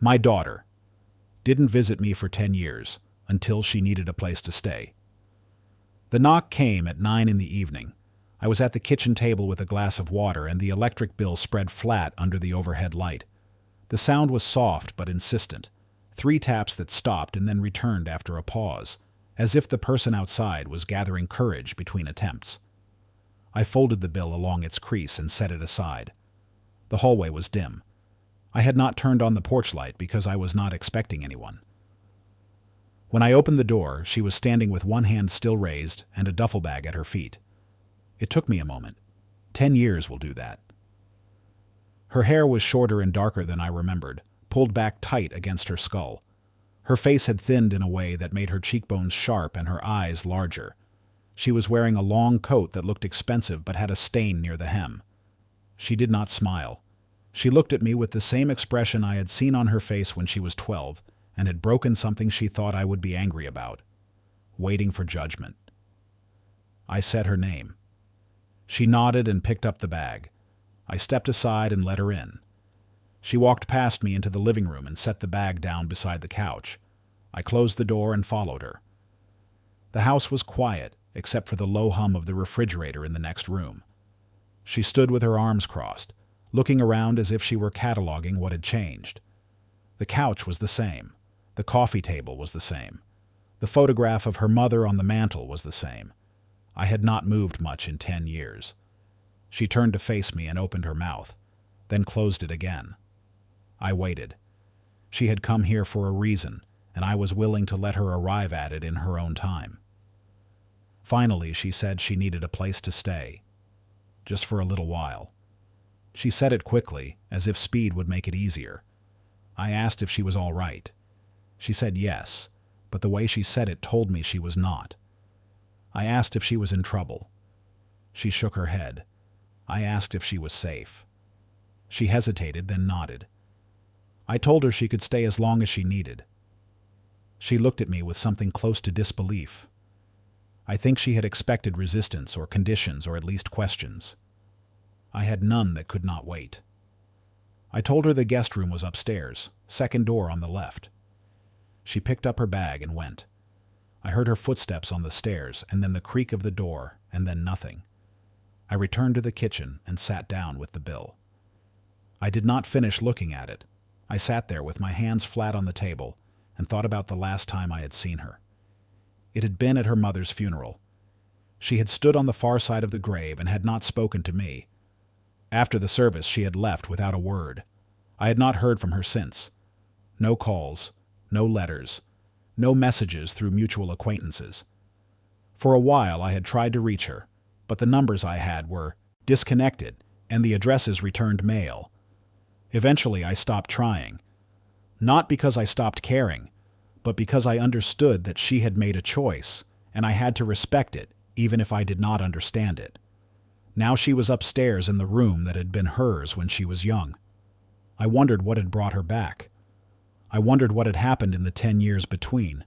My daughter. Didn't visit me for 10 years, until she needed a place to stay. The knock came at 9 in the evening. I was at the kitchen table with a glass of water, and the electric bill spread flat under the overhead light. The sound was soft but insistent. 3 taps that stopped and then returned after a pause, as if the person outside was gathering courage between attempts. I folded the bill along its crease and set it aside. The hallway was dim. I had not turned on the porch light because I was not expecting anyone. When I opened the door, she was standing with one hand still raised and a duffel bag at her feet. It took me a moment. 10 years will do that. Her hair was shorter and darker than I remembered, pulled back tight against her skull. Her face had thinned in a way that made her cheekbones sharp and her eyes larger. She was wearing a long coat that looked expensive but had a stain near the hem. She did not smile. She looked at me with the same expression I had seen on her face when she was 12 and had broken something she thought I would be angry about, waiting for judgment. I said her name. She nodded and picked up the bag. I stepped aside and let her in. She walked past me into the living room and set the bag down beside the couch. I closed the door and followed her. The house was quiet, except for the low hum of the refrigerator in the next room. She stood with her arms crossed, looking around as if she were cataloging what had changed. The couch was the same. The coffee table was the same. The photograph of her mother on the mantel was the same. I had not moved much in 10 years. She turned to face me and opened her mouth, then closed it again. I waited. She had come here for a reason, and I was willing to let her arrive at it in her own time. Finally, she said she needed a place to stay. Just for a little while. She said it quickly, as if speed would make it easier. I asked if she was all right. She said yes, but the way she said it told me she was not. I asked if she was in trouble. She shook her head. I asked if she was safe. She hesitated, then nodded. I told her she could stay as long as she needed. She looked at me with something close to disbelief. I think she had expected resistance or conditions or at least questions. I had none that could not wait. I told her the guest room was upstairs, second door on the left. She picked up her bag and went. I heard her footsteps on the stairs, and then the creak of the door, and then nothing. I returned to the kitchen and sat down with the bill. I did not finish looking at it. I sat there with my hands flat on the table and thought about the last time I had seen her. It had been at her mother's funeral. She had stood on the far side of the grave and had not spoken to me. After the service, she had left without a word. I had not heard from her since. No calls, no letters, no messages through mutual acquaintances. For a while I had tried to reach her, but the numbers I had were disconnected and the addresses returned mail. Eventually I stopped trying. Not because I stopped caring, but because I understood that she had made a choice, and I had to respect it, even if I did not understand it. Now she was upstairs in the room that had been hers when she was young. I wondered what had brought her back. I wondered what had happened in the 10 years between.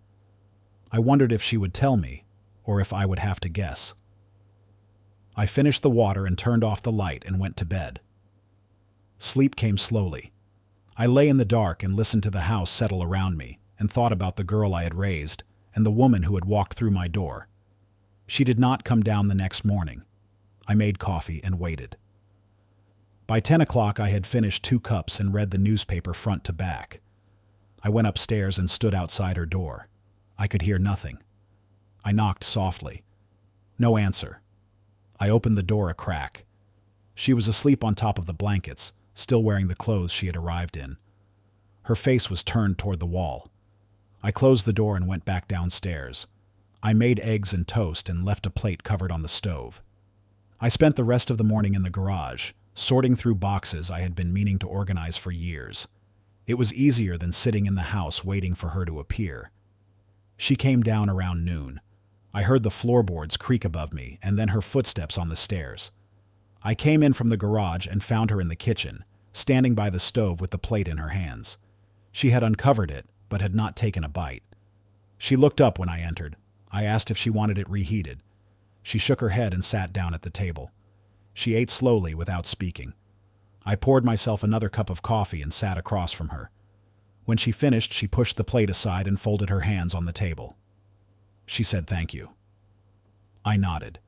I wondered if she would tell me, or if I would have to guess. I finished the water and turned off the light and went to bed. Sleep came slowly. I lay in the dark and listened to the house settle around me, and thought about the girl I had raised and the woman who had walked through my door. She did not come down the next morning. I made coffee and waited. By 10 o'clock I had finished 2 cups and read the newspaper front to back. I went upstairs and stood outside her door. I could hear nothing. I knocked softly. No answer. I opened the door a crack. She was asleep on top of the blankets, still wearing the clothes she had arrived in. Her face was turned toward the wall. I closed the door and went back downstairs. I made eggs and toast and left a plate covered on the stove. I spent the rest of the morning in the garage, sorting through boxes I had been meaning to organize for years. It was easier than sitting in the house waiting for her to appear. She came down around noon. I heard the floorboards creak above me and then her footsteps on the stairs. I came in from the garage and found her in the kitchen, standing by the stove with the plate in her hands. She had uncovered it, but had not taken a bite. She looked up when I entered. I asked if she wanted it reheated. She shook her head and sat down at the table. She ate slowly without speaking. I poured myself another cup of coffee and sat across from her. When she finished, she pushed the plate aside and folded her hands on the table. She said thank you. I nodded.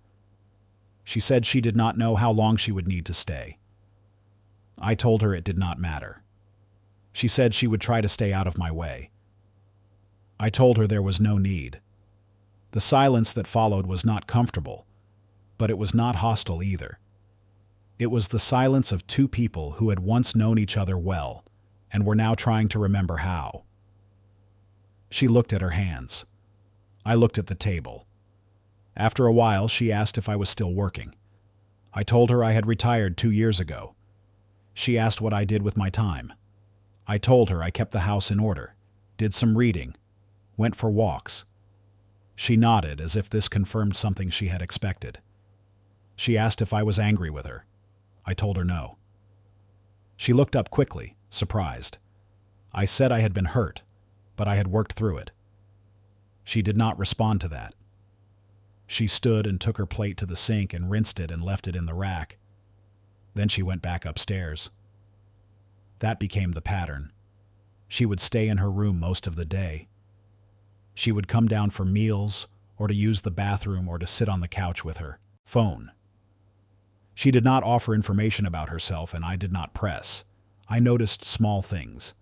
She said she did not know how long she would need to stay. I told her it did not matter. She said she would try to stay out of my way. I told her there was no need. The silence that followed was not comfortable, but it was not hostile either. It was the silence of two people who had once known each other well and were now trying to remember how. She looked at her hands. I looked at the table. After a while, she asked if I was still working. I told her I had retired 2 years ago. She asked what I did with my time. I told her I kept the house in order, did some reading, went for walks. She nodded as if this confirmed something she had expected. She asked if I was angry with her. I told her no. She looked up quickly, surprised. I said I had been hurt, but I had worked through it. She did not respond to that. She stood and took her plate to the sink and rinsed it and left it in the rack. Then she went back upstairs. That became the pattern. She would stay in her room most of the day. She would come down for meals, or to use the bathroom, or to sit on the couch with her phone. She did not offer information about herself, and I did not press. I noticed small things.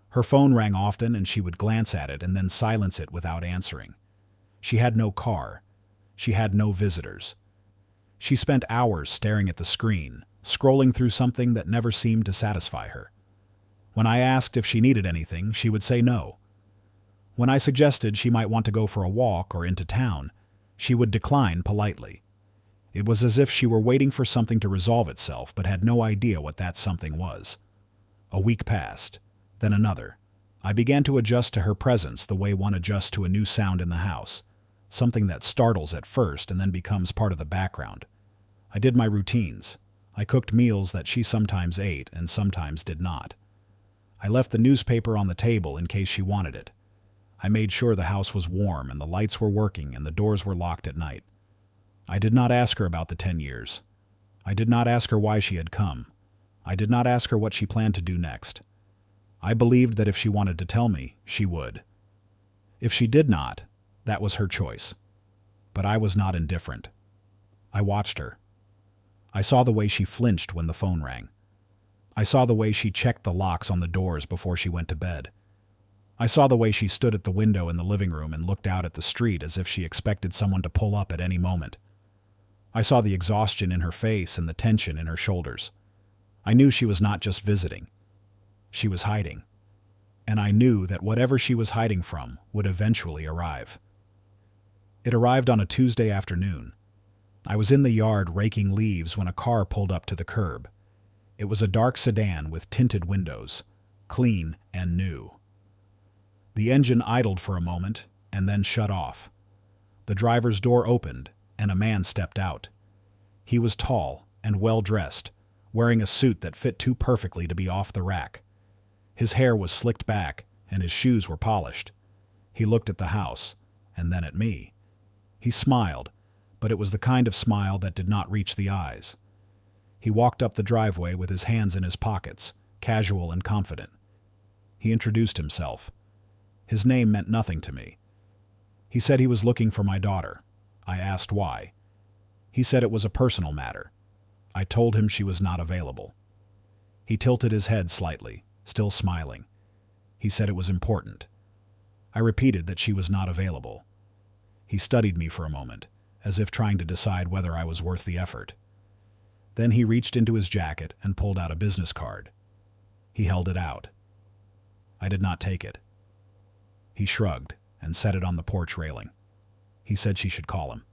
Her phone rang often, and she would glance at it and then silence it without answering. She had no car. She had no visitors. She spent hours staring at the screen, scrolling through something that never seemed to satisfy her. When I asked if she needed anything, she would say no. When I suggested she might want to go for a walk or into town, she would decline politely. It was as if she were waiting for something to resolve itself, but had no idea what that something was. A week passed, then another. I began to adjust to her presence the way one adjusts to a new sound in the house, something that startles at first and then becomes part of the background. I did my routines. I cooked meals that she sometimes ate and sometimes did not. I left the newspaper on the table in case she wanted it. I made sure the house was warm and the lights were working and the doors were locked at night. I did not ask her about the 10 years. I did not ask her why she had come. I did not ask her what she planned to do next. I believed that if she wanted to tell me, she would. If she did not, that was her choice. But I was not indifferent. I watched her. I saw the way she flinched when the phone rang. I saw the way she checked the locks on the doors before she went to bed. I saw the way she stood at the window in the living room and looked out at the street as if she expected someone to pull up at any moment. I saw the exhaustion in her face and the tension in her shoulders. I knew she was not just visiting. She was hiding. And I knew that whatever she was hiding from would eventually arrive. It arrived on a Tuesday afternoon. I was in the yard raking leaves when a car pulled up to the curb. It was a dark sedan with tinted windows, clean and new. The engine idled for a moment and then shut off. The driver's door opened and a man stepped out. He was tall and well-dressed, wearing a suit that fit too perfectly to be off the rack. His hair was slicked back and his shoes were polished. He looked at the house and then at me. He smiled, but it was the kind of smile that did not reach the eyes. He walked up the driveway with his hands in his pockets, casual and confident. He introduced himself. His name meant nothing to me. He said he was looking for my daughter. I asked why. He said it was a personal matter. I told him she was not available. He tilted his head slightly, still smiling. He said it was important. I repeated that she was not available. He studied me for a moment, as if trying to decide whether I was worth the effort. Then he reached into his jacket and pulled out a business card. He held it out. I did not take it. He shrugged and set it on the porch railing. He said she should call him.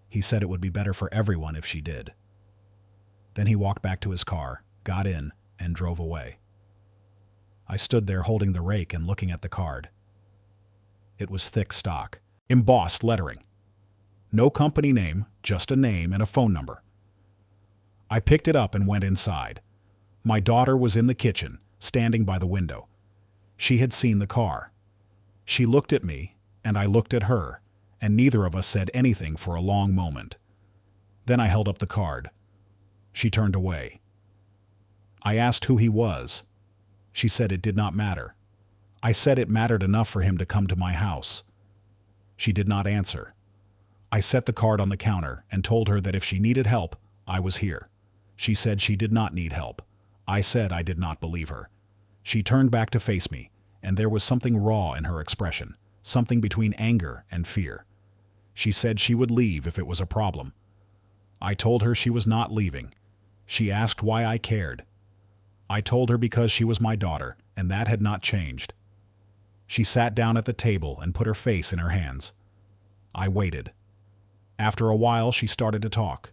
He said it would be better for everyone if she did. Then he walked back to his car, got in, and drove away. I stood there holding the rake and looking at the card. It was thick stock, embossed lettering. No company name, just a name and a phone number. I picked it up and went inside. My daughter was in the kitchen, standing by the window. She had seen the car. She looked at me, and I looked at her, and neither of us said anything for a long moment. Then I held up the card. She turned away. I asked who he was. She said it did not matter. I said it mattered enough for him to come to my house. She did not answer. I set the card on the counter and told her that if she needed help, I was here. She said she did not need help. I said I did not believe her. She turned back to face me, and there was something raw in her expression, something between anger and fear. She said she would leave if it was a problem. I told her she was not leaving. She asked why I cared. I told her because she was my daughter, and that had not changed. She sat down at the table and put her face in her hands. I waited. After a while, she started to talk.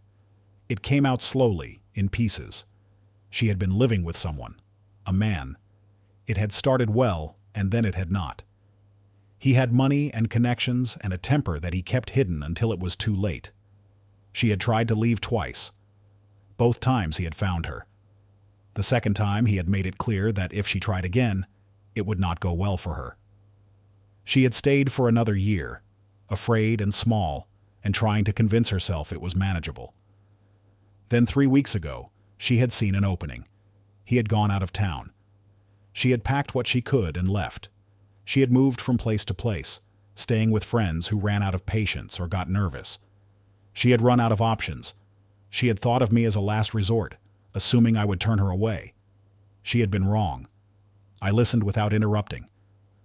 It came out slowly, in pieces. She had been living with someone, a man. It had started well, and then it had not. He had money and connections and a temper that he kept hidden until it was too late. She had tried to leave twice. Both times he had found her. The second time he had made it clear that if she tried again, it would not go well for her. She had stayed for another year, afraid and small, and trying to convince herself it was manageable. Then 3 weeks ago, she had seen an opening. He had gone out of town. She had packed what she could and left. She had moved from place to place, staying with friends who ran out of patience or got nervous. She had run out of options. She had thought of me as a last resort, assuming I would turn her away. She had been wrong. I listened without interrupting.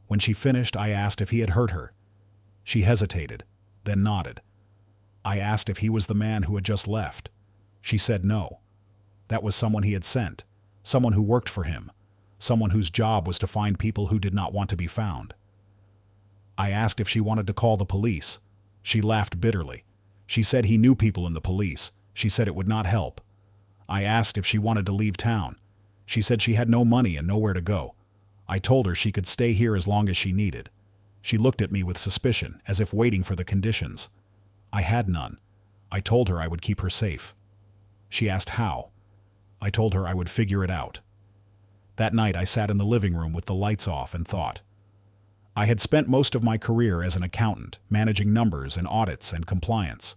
When she finished, I asked if he had hurt her. She hesitated, then nodded. I asked if he was the man who had just left. She said no. That was someone he had sent, someone who worked for him, someone whose job was to find people who did not want to be found. I asked if she wanted to call the police. She laughed bitterly. She said he knew people in the police. She said it would not help. I asked if she wanted to leave town. She said she had no money and nowhere to go. I told her she could stay here as long as she needed. She looked at me with suspicion, as if waiting for the conditions. I had none. I told her I would keep her safe. She asked how. I told her I would figure it out. That night I sat in the living room with the lights off and thought. I had spent most of my career as an accountant, managing numbers and audits and compliance.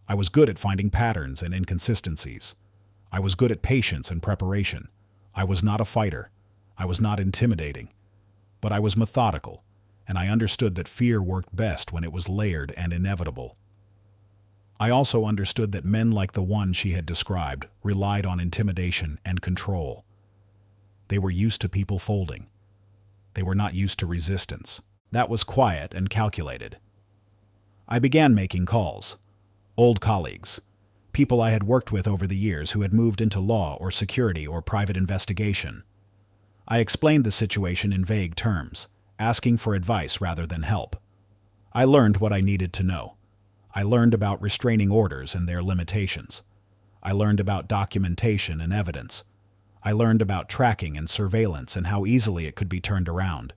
I was good at finding patterns and inconsistencies. I was good at patience and preparation. I was not a fighter. I was not intimidating. But I was methodical, and I understood that fear worked best when it was layered and inevitable. I also understood that men like the one she had described relied on intimidation and control. They were used to people folding. They were not used to resistance. That was quiet and calculated. I began making calls. Old colleagues, people I had worked with over the years who had moved into law or security or private investigation. I explained the situation in vague terms, asking for advice rather than help. I learned what I needed to know. I learned about restraining orders and their limitations. I learned about documentation and evidence. I learned about tracking and surveillance and how easily it could be turned around.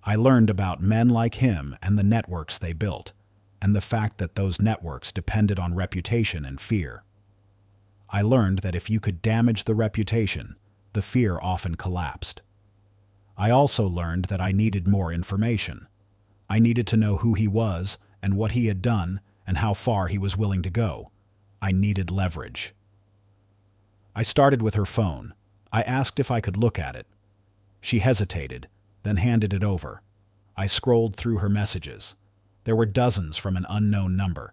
I learned about men like him and the networks they built, and the fact that those networks depended on reputation and fear. I learned that if you could damage the reputation, the fear often collapsed. I also learned that I needed more information. I needed to know who he was and what he had done and how far he was willing to go. I needed leverage. I started with her phone. I asked if I could look at it. She hesitated, then handed it over. I scrolled through her messages. There were dozens from an unknown number.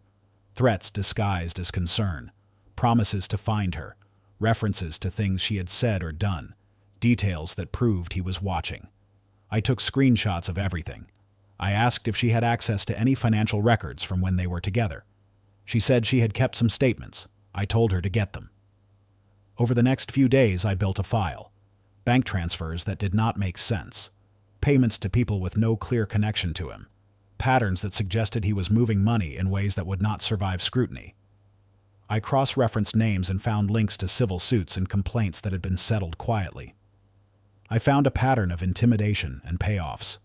Threats disguised as concern, promises to find her, references to things she had said or done, details that proved he was watching. I took screenshots of everything. I asked if she had access to any financial records from when they were together. She said she had kept some statements. I told her to get them. Over the next few days, I built a file. Bank transfers that did not make sense. Payments to people with no clear connection to him. Patterns that suggested he was moving money in ways that would not survive scrutiny. I cross-referenced names and found links to civil suits and complaints that had been settled quietly. I found a pattern of intimidation and payoffs.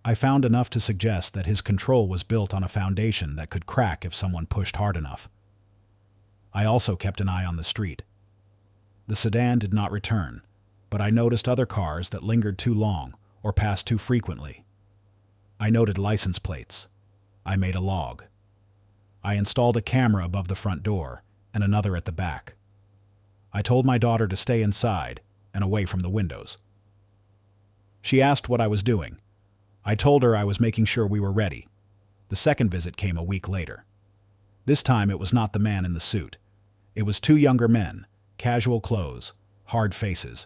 I found enough to suggest that his control was built on a foundation that could crack if someone pushed hard enough. I also kept an eye on the street. The sedan did not return, but I noticed other cars that lingered too long or passed too frequently. I noted license plates. I made a log. I installed a camera above the front door and another at the back. I told my daughter to stay inside and away from the windows. She asked what I was doing. I told her I was making sure we were ready. The second visit came a week later. This time it was not the man in the suit. It was two younger men, casual clothes, hard faces.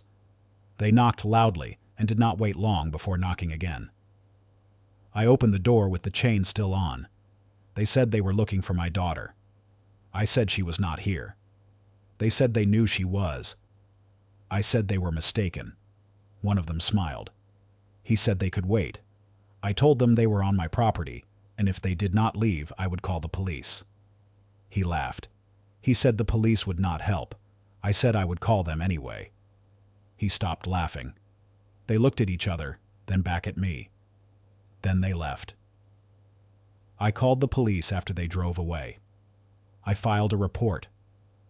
They knocked loudly and did not wait long before knocking again. I opened the door with the chain still on. They said they were looking for my daughter. I said she was not here. They said they knew she was. I said they were mistaken. One of them smiled. He said they could wait. I told them they were on my property, and if they did not leave, I would call the police. He laughed. He said the police would not help. I said I would call them anyway. He stopped laughing. They looked at each other, then back at me. Then they left. I called the police after they drove away. I filed a report.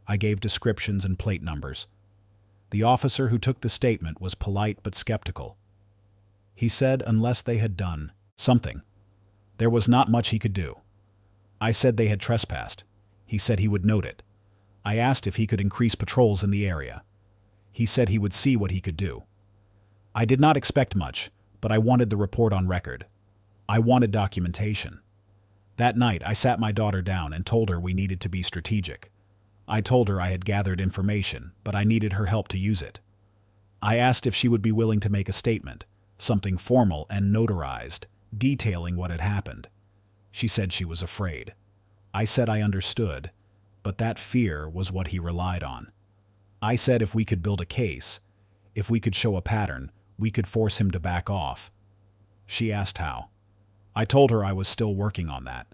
I gave descriptions and plate numbers. The officer who took the statement was polite but skeptical. He said unless they had done something, there was not much he could do. I said they had trespassed. He said he would note it. I asked if he could increase patrols in the area. He said he would see what he could do. I did not expect much, but I wanted the report on record. I wanted documentation. That night, I sat my daughter down and told her we needed to be strategic. I told her I had gathered information, but I needed her help to use it. I asked if she would be willing to make a statement, something formal and notarized, detailing what had happened. She said she was afraid. I said I understood, but that fear was what he relied on. I said if we could build a case, if we could show a pattern, we could force him to back off. She asked how. I told her I was still working on that.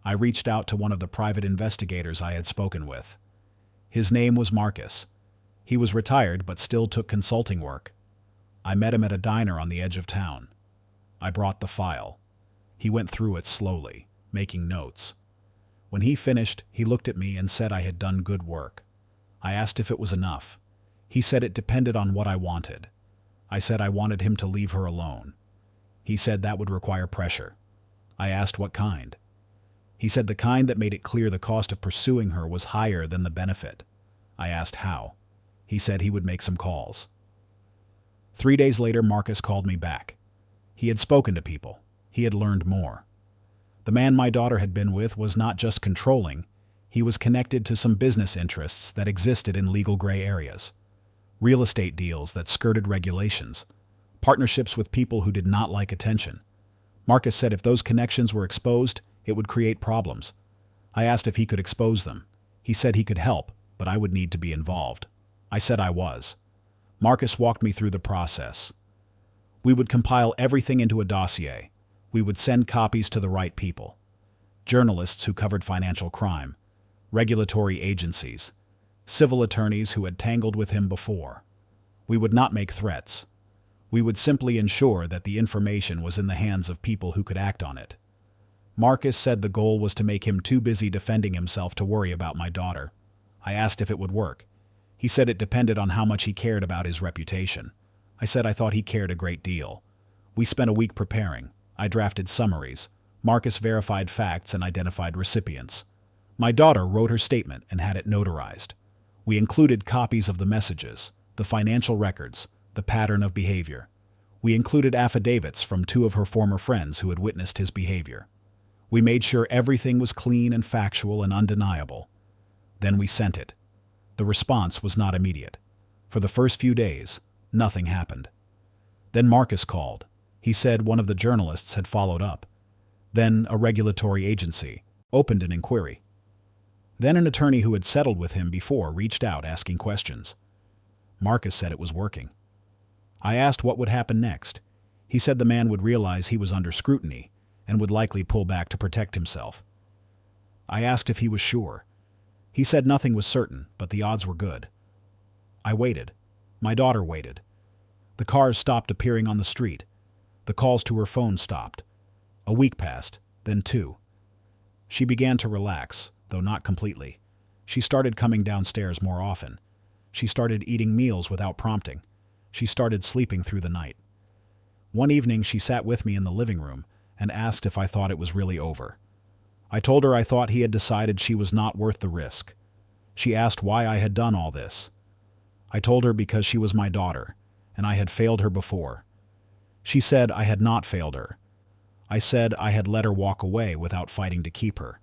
I reached out to one of the private investigators I had spoken with. His name was Marcus. He was retired but still took consulting work. I met him at a diner on the edge of town. I brought the file. He went through it slowly, making notes. When he finished, he looked at me and said I had done good work. I asked if it was enough. He said it depended on what I wanted. I said I wanted him to leave her alone. He said that would require pressure. I asked what kind. He said the kind that made it clear the cost of pursuing her was higher than the benefit. I asked how. He said he would make some calls. 3 days later, Marcus called me back. He had spoken to people. He had learned more. The man my daughter had been with was not just controlling, he was connected to some business interests that existed in legal gray areas. Real estate deals that skirted regulations. Partnerships with people who did not like attention. Marcus said if those connections were exposed, it would create problems. I asked if he could expose them. He said he could help, but I would need to be involved. I said I was. Marcus walked me through the process. We would compile everything into a dossier. We would send copies to the right people. Journalists who covered financial crime, regulatory agencies, civil attorneys who had tangled with him before. We would not make threats. We would simply ensure that the information was in the hands of people who could act on it. Marcus said the goal was to make him too busy defending himself to worry about my daughter. I asked if it would work. He said it depended on how much he cared about his reputation. I said I thought he cared a great deal. We spent a week preparing. I drafted summaries. Marcus verified facts and identified recipients. My daughter wrote her statement and had it notarized. We included copies of the messages, the financial records, the pattern of behavior. We included affidavits from 2 of her former friends who had witnessed his behavior. We made sure everything was clean and factual and undeniable. Then we sent it. The response was not immediate. For the first few days, nothing happened. Then Marcus called. He said one of the journalists had followed up. Then a regulatory agency opened an inquiry. Then an attorney who had settled with him before reached out asking questions. Marcus said it was working. I asked what would happen next. He said the man would realize he was under scrutiny and would likely pull back to protect himself. I asked if he was sure. He said nothing was certain, but the odds were good. I waited. My daughter waited. The cars stopped appearing on the street. The calls to her phone stopped. A week passed, then 2. She began to relax, though not completely. She started coming downstairs more often. She started eating meals without prompting. She started sleeping through the night. One evening she sat with me in the living room and asked if I thought it was really over. I told her I thought he had decided she was not worth the risk. She asked why I had done all this. I told her because she was my daughter, and I had failed her before. She said I had not failed her. I said I had let her walk away without fighting to keep her.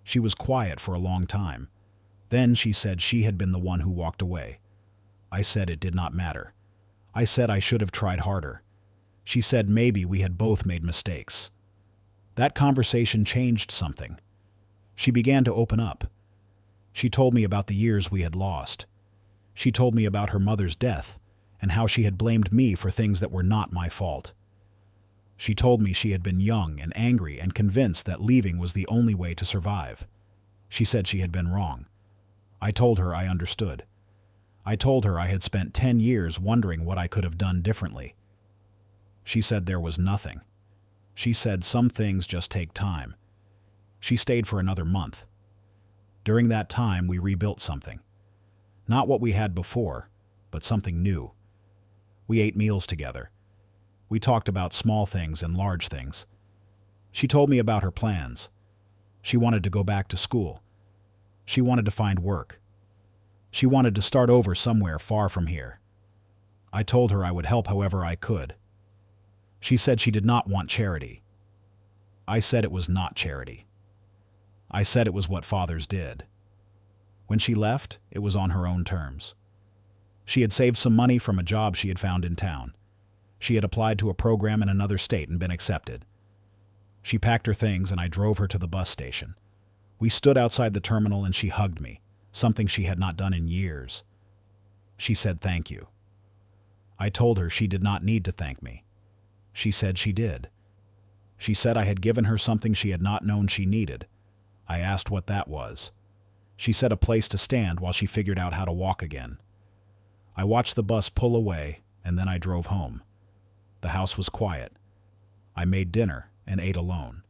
She was quiet for a long time. Then she said she had been the one who walked away. I said it did not matter. I said I should have tried harder. She said maybe we had both made mistakes. That conversation changed something. She began to open up. She told me about the years we had lost. She told me about her mother's death and how she had blamed me for things that were not my fault. She told me she had been young and angry and convinced that leaving was the only way to survive. She said she had been wrong. I told her I understood. I told her I had spent 10 years wondering what I could have done differently. She said there was nothing. She said some things just take time. She stayed for another month. During that time, we rebuilt something. Not what we had before, but something new. We ate meals together. We talked about small things and large things. She told me about her plans. She wanted to go back to school. She wanted to find work. She wanted to start over somewhere far from here. I told her I would help however I could. She said she did not want charity. I said it was not charity. I said it was what fathers did. When she left, it was on her own terms. She had saved some money from a job she had found in town. She had applied to a program in another state and been accepted. She packed her things and I drove her to the bus station. We stood outside the terminal and she hugged me, something she had not done in years. She said thank you. I told her she did not need to thank me. She said she did. She said I had given her something she had not known she needed. I asked what that was. She said a place to stand while she figured out how to walk again. I watched the bus pull away and then I drove home. The house was quiet. I made dinner and ate alone.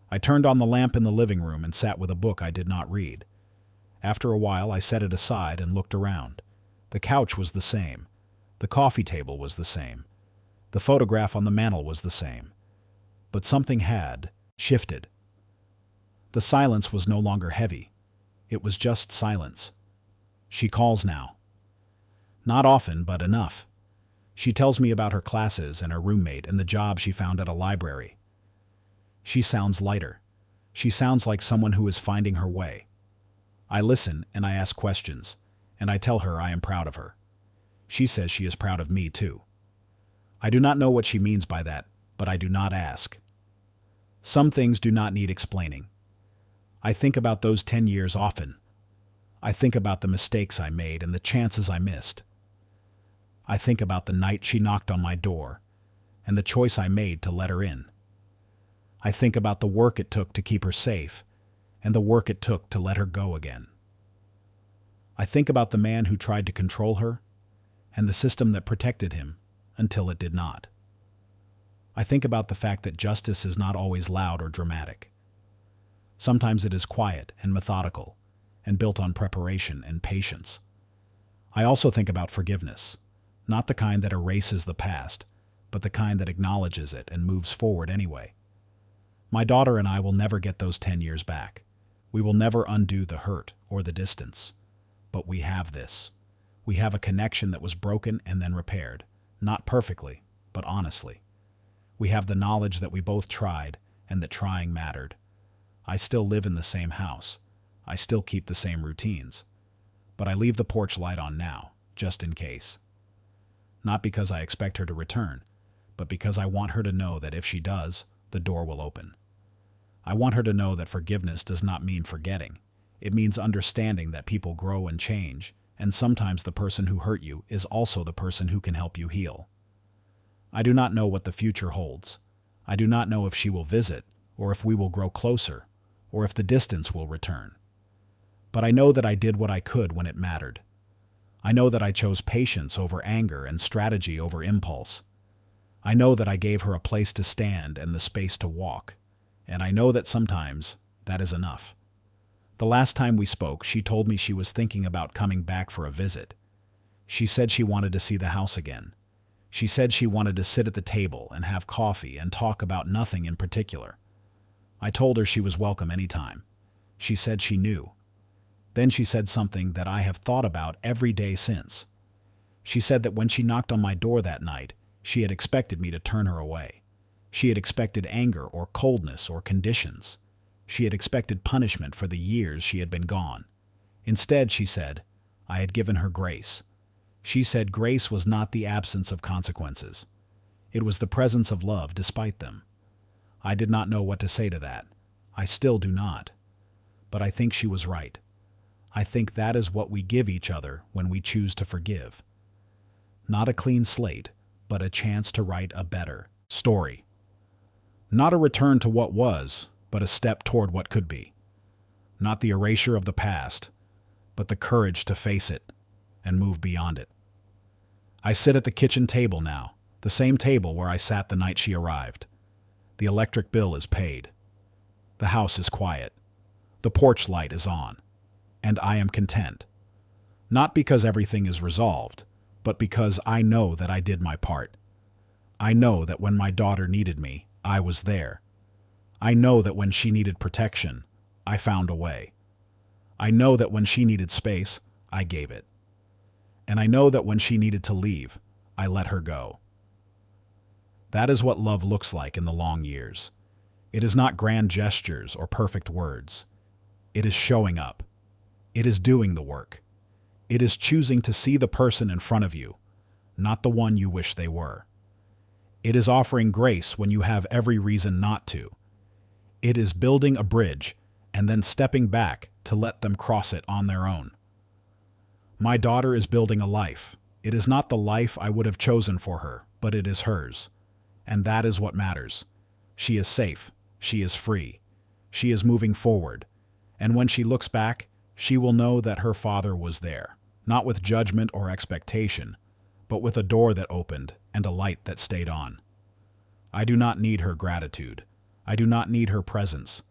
I turned on the lamp in the living room and sat with a book I did not read. After a while, I set it aside and looked around. The couch was the same. The coffee table was the same. The photograph on the mantel was the same. But something had shifted. The silence was no longer heavy. It was just silence. She calls now. Not often, but enough. She tells me about her classes and her roommate and the job she found at a library. She sounds lighter. She sounds like someone who is finding her way. I listen and I ask questions, and I tell her I am proud of her. She says she is proud of me too. I do not know what she means by that, but I do not ask. Some things do not need explaining. I think about those 10 years often. I think about the mistakes I made and the chances I missed. I think about the night she knocked on my door and the choice I made to let her in. I think about the work it took to keep her safe and the work it took to let her go again. I think about the man who tried to control her and the system that protected him until it did not. I think about the fact that justice is not always loud or dramatic. Sometimes it is quiet and methodical and built on preparation and patience. I also think about forgiveness, not the kind that erases the past, but the kind that acknowledges it and moves forward anyway. My daughter and I will never get those 10 years back. We will never undo the hurt or the distance. But we have this. We have a connection that was broken and then repaired, not perfectly, but honestly. We have the knowledge that we both tried and that trying mattered. I still live in the same house. I still keep the same routines. But I leave the porch light on now, just in case. Not because I expect her to return, but because I want her to know that if she does, the door will open. I want her to know that forgiveness does not mean forgetting. It means understanding that people grow and change, and sometimes the person who hurt you is also the person who can help you heal. I do not know what the future holds. I do not know if she will visit, or if we will grow closer, or if the distance will return. But I know that I did what I could when it mattered. I know that I chose patience over anger and strategy over impulse. I know that I gave her a place to stand and the space to walk, and I know that sometimes that is enough. The last time we spoke, she told me she was thinking about coming back for a visit. She said she wanted to see the house again. She said she wanted to sit at the table and have coffee and talk about nothing in particular. I told her she was welcome anytime. She said she knew. Then she said something that I have thought about every day since. She said that when she knocked on my door that night, She had expected me to turn her away. She had expected anger or coldness or conditions. She had expected punishment for the years she had been gone. Instead, she said, I had given her grace. She said grace was not the absence of consequences. It was the presence of love despite them. I did not know what to say to that. I still do not. But I think she was right. I think that is what we give each other when we choose to forgive. Not a clean slate, but a chance to write a better story. Not a return to what was, but a step toward what could be. Not the erasure of the past, but the courage to face it and move beyond it. I sit at the kitchen table now, the same table where I sat the night she arrived. The electric bill is paid. The house is quiet. The porch light is on. And I am content. Not because everything is resolved, but because I know that I did my part. I know that when my daughter needed me, I was there. I know that when she needed protection, I found a way. I know that when she needed space, I gave it. And I know that when she needed to leave, I let her go. That is what love looks like in the long years. It is not grand gestures or perfect words. It is showing up. It is doing the work. It is choosing to see the person in front of you, not the one you wish they were. It is offering grace when you have every reason not to. It is building a bridge and then stepping back to let them cross it on their own. My daughter is building a life. It is not the life I would have chosen for her, but it is hers. And that is what matters. She is safe. She is free. She is moving forward. And when she looks back, she will know that her father was there, not with judgment or expectation, but with a door that opened and a light that stayed on. I do not need her gratitude. I do not need her presence.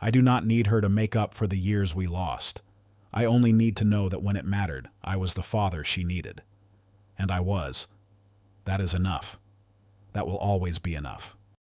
I do not need her to make up for the years we lost. I only need to know that when it mattered, I was the father she needed. And I was. That is enough. That will always be enough.